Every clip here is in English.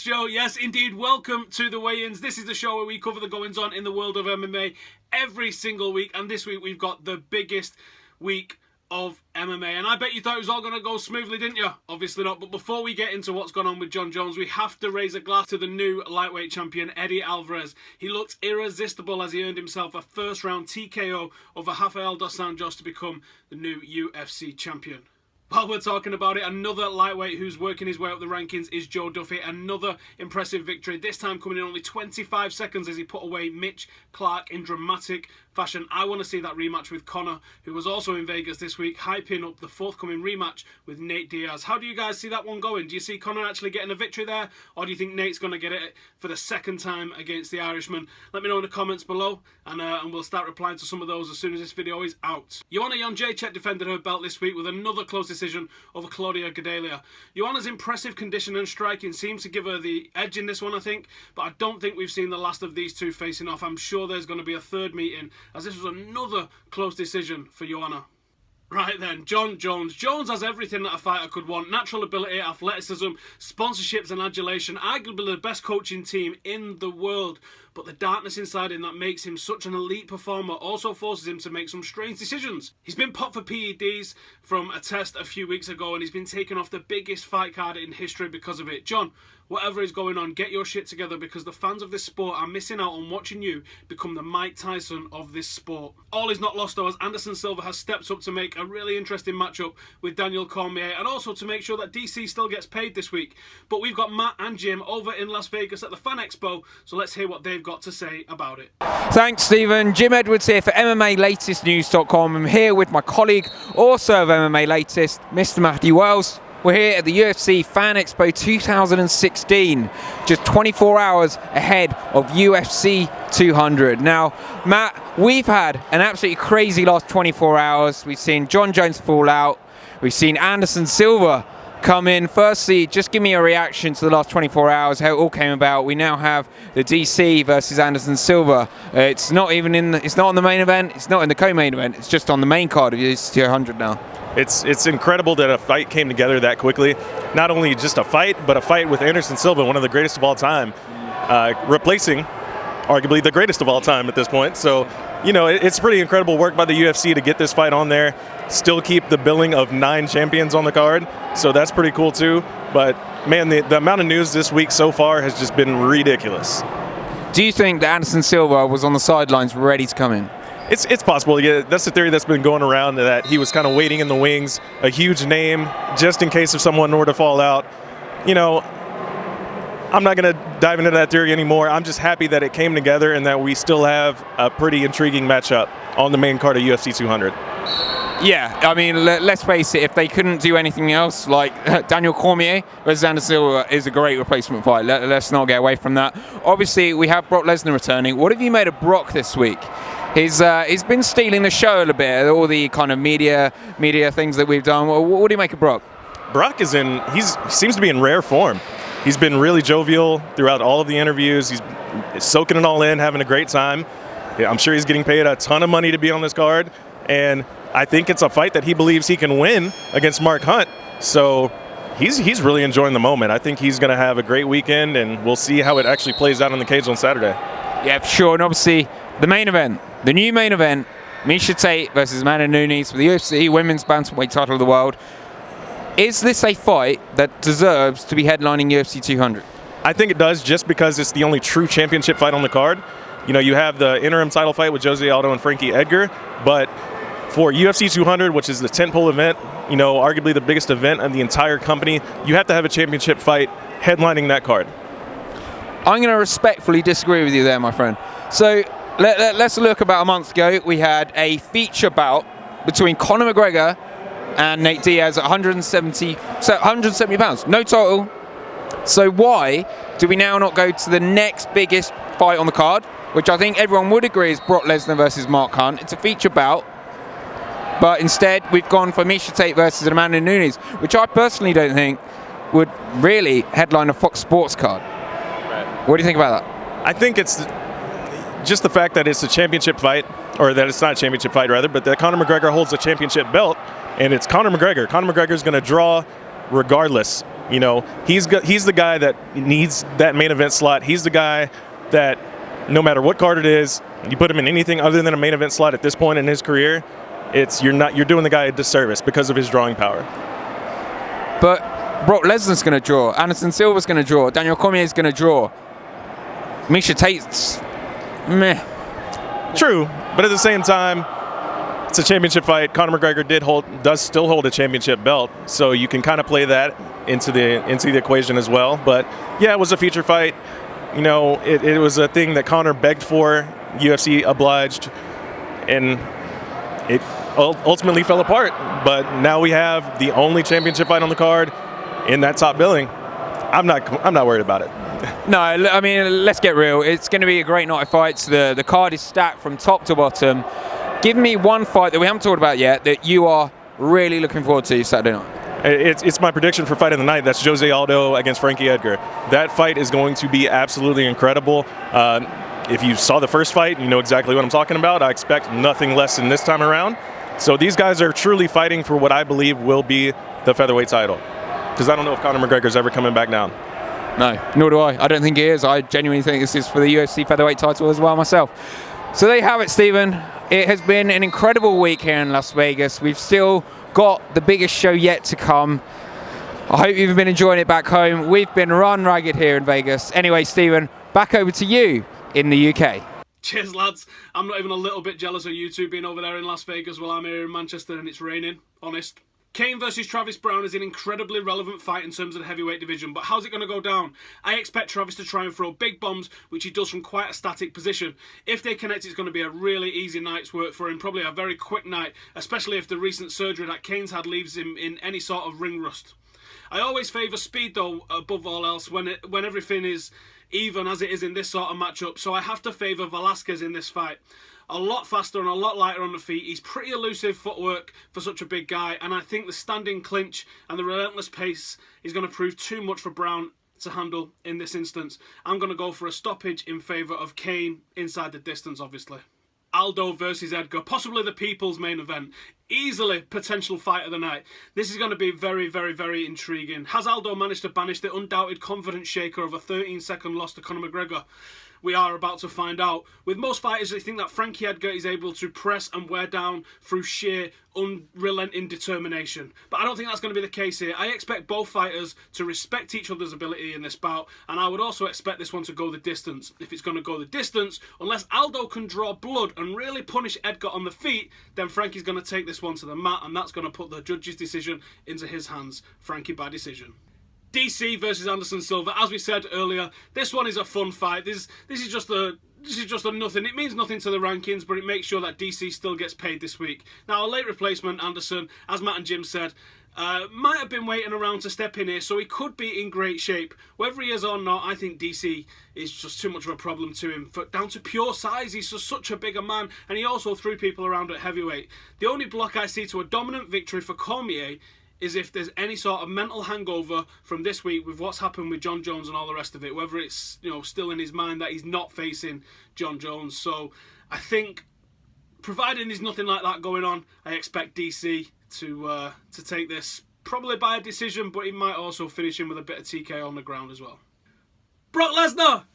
show. Yes, indeed. Welcome to the weigh-ins. This is the show where we cover the goings-on in the world of MMA every single week. And this week we've got the biggest week of MMA. And I bet you thought it was all going to go smoothly, didn't you? Obviously not. But before we get into what's gone on with Jon Jones, we have to raise a glass to the new lightweight champion, Eddie Alvarez. He looked irresistible as he earned himself a first-round TKO over Rafael dos Anjos to become the new UFC champion. While we're talking about it, another lightweight who's working his way up the rankings is Joe Duffy. Another impressive victory, this time coming in only 25 seconds as he put away Mitch Clark in dramatic fashion. I want to see that rematch with Conor, who was also in Vegas this week, hyping up the forthcoming rematch with Nate Diaz. How do you guys see that one going? Do you see Conor actually getting a victory there, or do you think Nate's going to get it for the second time against the Irishman? Let me know in the comments below, and we'll start replying to some of those as soon as this video is out. Joanna Jędrzejczyk defended her belt this week with another close decision over Claudia Gadelha. Joanna's impressive condition and striking seems to give her the edge in this one, I think, but I don't think we've seen the last of these two facing off. I'm sure there's going to be a third meeting, as this was another close decision for Joanna. Right then, Jon Jones. Jones has everything that a fighter could want. Natural ability, athleticism, sponsorships and adulation. Arguably the best coaching team in the world. But the darkness inside him that makes him such an elite performer also forces him to make some strange decisions. He's been popped for PEDs from a test a few weeks ago, and he's been taken off the biggest fight card in history because of it. Jon, whatever is going on, get your shit together, because the fans of this sport are missing out on watching you become the Mike Tyson of this sport. All is not lost though, as Anderson Silva has stepped up to make a really interesting matchup with Daniel Cormier, and also to make sure that DC still gets paid this week. But we've got Matt and Jim over in Las Vegas at the Fan Expo, so let's hear what they've got to say about it. Thanks, Stephen. Jim Edwards here for MMALatestNews.com. I'm here with my colleague, also of MMA Latest, Mr. Matthew Wells. We're here at the UFC Fan Expo 2016, just 24 hours ahead of UFC 200. Now, Matt, we've had an absolutely crazy last 24 hours. We've seen Jon Jones fall out. We've seen Anderson Silva come in. Firstly, just give me a reaction to the last 24 hours, how it all came about. We now have the DC versus Anderson Silva. It's not on the main event. It's not in the co-main event. It's just on the main card of UFC 200 now. It's incredible that a fight came together that quickly. Not only just a fight, but a fight with Anderson Silva, one of the greatest of all time, replacing arguably the greatest of all time at this point. So, you know, it's pretty incredible work by the UFC to get this fight on there, still keep the billing of 9 champions on the card. So that's pretty cool too. But man, the amount of news this week so far has just been ridiculous. Do you think that Anderson Silva was on the sidelines ready to come in? It's possible. Yeah, that's the theory that's been going around, that he was kind of waiting in the wings, a huge name, just in case if someone were to fall out. You know, I'm not going to dive into that theory anymore. I'm just happy that it came together and that we still have a pretty intriguing matchup on the main card of UFC 200. Yeah, I mean, let's face it, if they couldn't do anything else, like Daniel Cormier versus Anderson Silva is a great replacement fight. Let's not get away from that. Obviously, we have Brock Lesnar returning. What have you made of Brock this week? He's been stealing the show a little bit, all the kind of media things that we've done. What do you make of Brock? Brock he seems to be in rare form. He's been really jovial throughout all of the interviews. He's soaking it all in, having a great time. Yeah, I'm sure he's getting paid a ton of money to be on this card, and I think it's a fight that he believes he can win against Mark Hunt. So he's really enjoying the moment. I think he's going to have a great weekend, and we'll see how it actually plays out on the cage on Saturday. Yeah, for sure. And obviously, the main event, the new main event, Miesha Tate versus Amanda Nunes for the UFC Women's Bantamweight title of the world. Is this a fight that deserves to be headlining UFC 200? I think it does, just because it's the only true championship fight on the card. You know, you have the interim title fight with Jose Aldo and Frankie Edgar, but for UFC 200, which is the tentpole event, you know, arguably the biggest event of the entire company, you have to have a championship fight headlining that card. I'm going to respectfully disagree with you there, my friend. So let's look. About a month ago, we had a feature bout between Conor McGregor and Nate Diaz at 170 pounds. No title. So why do we now not go to the next biggest fight on the card, which I think everyone would agree is Brock Lesnar versus Mark Hunt? It's a feature bout. But instead, we've gone for Miesha Tate versus Amanda Nunes, which I personally don't think would really headline a Fox Sports card. Right. What do you think about that? I think it's just the fact that it's a championship fight, or that it's not a championship fight, rather, but that Conor McGregor holds a championship belt, and it's Conor McGregor. Conor McGregor is going to draw regardless. You know, he's the guy that needs that main event slot. He's the guy that no matter what card it is, you put him in anything other than a main event slot at this point in his career, you're doing the guy a disservice because of his drawing power. But Brock Lesnar's going to draw. Anderson Silva's going to draw. Daniel Cormier's going to draw. Misha Tate's meh. True, but at the same time, it's a championship fight. Conor McGregor does still hold a championship belt, so you can kind of play that into the equation as well. But yeah, it was a feature fight. You know, it was a thing that Conor begged for. UFC obliged, and it ultimately fell apart. But now we have the only championship fight on the card in that top billing. I'm not worried about it. No, I mean, let's get real. It's going to be a great night of fights. The card is stacked from top to bottom. Give me one fight that we haven't talked about yet that you are really looking forward to Saturday night. It's my prediction for fight of the night. That's Jose Aldo against Frankie Edgar. That fight is going to be absolutely incredible. If you saw the first fight, you know exactly what I'm talking about. I expect nothing less than this time around. So these guys are truly fighting for what I believe will be the featherweight title. Because I don't know if Conor McGregor's ever coming back down. No, nor do I. I don't think he is. I genuinely think this is for the UFC featherweight title as well myself. So there you have it, Stephen. It has been an incredible week here in Las Vegas. We've still got the biggest show yet to come. I hope you've been enjoying it back home. We've been run ragged here in Vegas. Anyway, Stephen, back over to you in the UK. Cheers, lads. I'm not even a little bit jealous of you two being over there in Las Vegas while I'm here in Manchester and it's raining, honest. Kane versus Travis Browne is an incredibly relevant fight in terms of the heavyweight division, but how's it going to go down? I expect Travis to try and throw big bombs, which he does from quite a static position. If they connect, it's going to be a really easy night's work for him, probably a very quick night, especially if the recent surgery that Kane's had leaves him in any sort of ring rust. I always favour speed though, above all else, when everything is even as it is in this sort of matchup, so I have to favour Velasquez in this fight. A lot faster and a lot lighter on the feet. He's pretty elusive footwork for such a big guy, and I think the standing clinch and the relentless pace is going to prove too much for Browne to handle in this instance. I'm going to go for a stoppage in favour of Kane inside the distance, obviously. Aldo versus Edgar, possibly the people's main event. Easily potential fight of the night. This is going to be very, very, very intriguing. Has Aldo managed to banish the undoubted confidence shaker of a 13-second loss to Conor McGregor? We are about to find out. With most fighters, they think that Frankie Edgar is able to press and wear down through sheer unrelenting determination. But I don't think that's going to be the case here. I expect both fighters to respect each other's ability in this bout, and I would also expect this one to go the distance. If it's going to go the distance, unless Aldo can draw blood and really punish Edgar on the feet, then Frankie's going to take this one to the mat, and that's going to put the judge's decision into his hands. Frankie by decision. DC versus Anderson Silva. As we said earlier, this one is a fun fight. This is just a nothing. It means nothing to the rankings, but it makes sure that DC still gets paid this week. Now, a late replacement, Anderson, as Matt and Jim said, might have been waiting around to step in here, so he could be in great shape. Whether he is or not, I think DC is just too much of a problem to him. Down to pure size, he's just such a bigger man, and he also threw people around at heavyweight. The only block I see to a dominant victory for Cormier is if there's any sort of mental hangover from this week with what's happened with John Jones and all the rest of it, whether it's, you know, still in his mind that he's not facing John Jones. So I think, providing there's nothing like that going on, I expect DC to take this probably by a decision, but he might also finish him with a bit of TK on the ground as well. Brock Lesnar!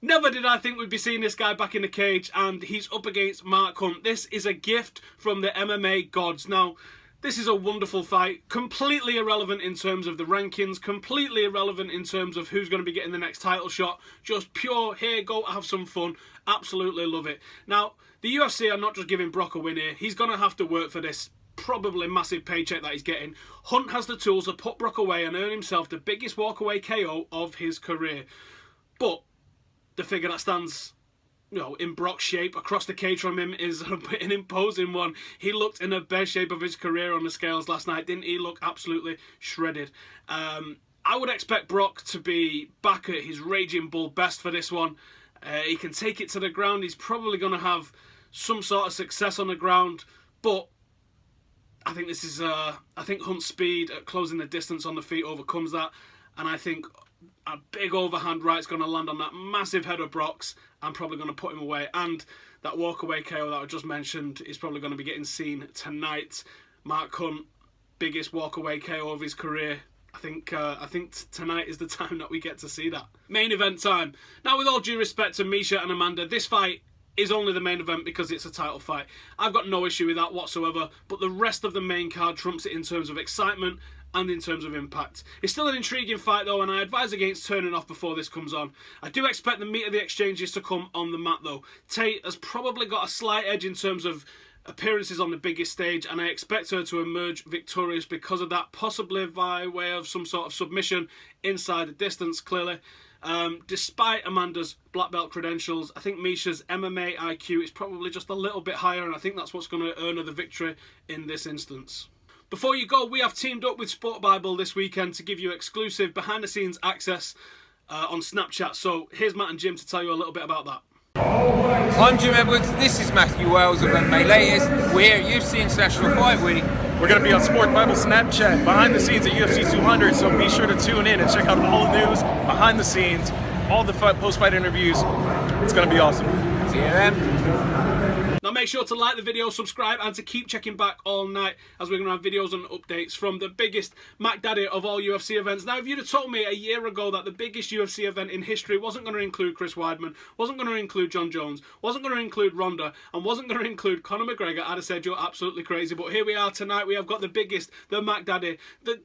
Never did I think we'd be seeing this guy back in the cage, and he's up against Mark Hunt. This is a gift from the MMA gods. Now, this is a wonderful fight, completely irrelevant in terms of the rankings, completely irrelevant in terms of who's going to be getting the next title shot. Just pure, here, go have some fun. Absolutely love it. Now, the UFC are not just giving Brock a win here. He's going to have to work for this probably massive paycheck that he's getting. Hunt has the tools to put Brock away and earn himself the biggest walkaway KO of his career. But the figure that stands, you know, in Brock's shape across the cage from him is an imposing one. He looked in the best shape of his career on the scales last night, didn't he? Look absolutely shredded. I would expect Brock to be back at his Raging Bull best for this one. He can take it to the ground. He's probably going to have some sort of success on the ground, but I think this is I think Hunt's speed at closing the distance on the feet overcomes that, and I think a big overhand right's going to land on that massive head of Brock's and probably going to put him away. And that walkaway KO that I just mentioned is probably going to be getting seen tonight. Mark Hunt, biggest walkaway KO of his career. I think tonight is the time that we get to see that. Main event time. Now, with all due respect to Misha and Amanda, this fight is only the main event because it's a title fight. I've got no issue with that whatsoever, but the rest of the main card trumps it in terms of excitement and in terms of impact. It's still an intriguing fight though, and I advise against turning off before this comes on. I do expect the meat of the exchanges to come on the mat though. Tate has probably got a slight edge in terms of appearances on the biggest stage, and I expect her to emerge victorious because of that, possibly by way of some sort of submission inside the distance, clearly. Despite Amanda's black belt credentials, I think Misha's MMA IQ is probably just a little bit higher, and I think that's what's going to earn her the victory in this instance. Before you go, we have teamed up with Sport Bible this weekend to give you exclusive behind-the-scenes access on Snapchat. So here's Matt and Jim to tell you a little bit about that. I'm Jim Edwards, this is Matthew Wells of MMA Latest. We're here at UFC International Fight Week. We're going to be on Sport Bible Snapchat behind the scenes at UFC 200, so be sure to tune in and check out all the news behind the scenes, all the post-fight interviews. It's going to be awesome. See you then. Now make sure to like the video, subscribe, and to keep checking back all night as we're going to have videos and updates from the biggest Mac Daddy of all UFC events. Now, if you'd have told me a year ago that the biggest UFC event in history wasn't going to include Chris Weidman, wasn't going to include John Jones, wasn't going to include Ronda, and wasn't going to include Conor McGregor, I'd have said you're absolutely crazy. But here we are tonight. We have got the biggest, the Mac Daddy,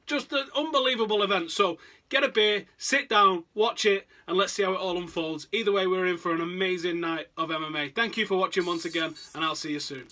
just the unbelievable event. So get a beer, sit down, watch it, and let's see how it all unfolds. Either way, we're in for an amazing night of MMA. Thank you for watching once again, and I'll see you soon.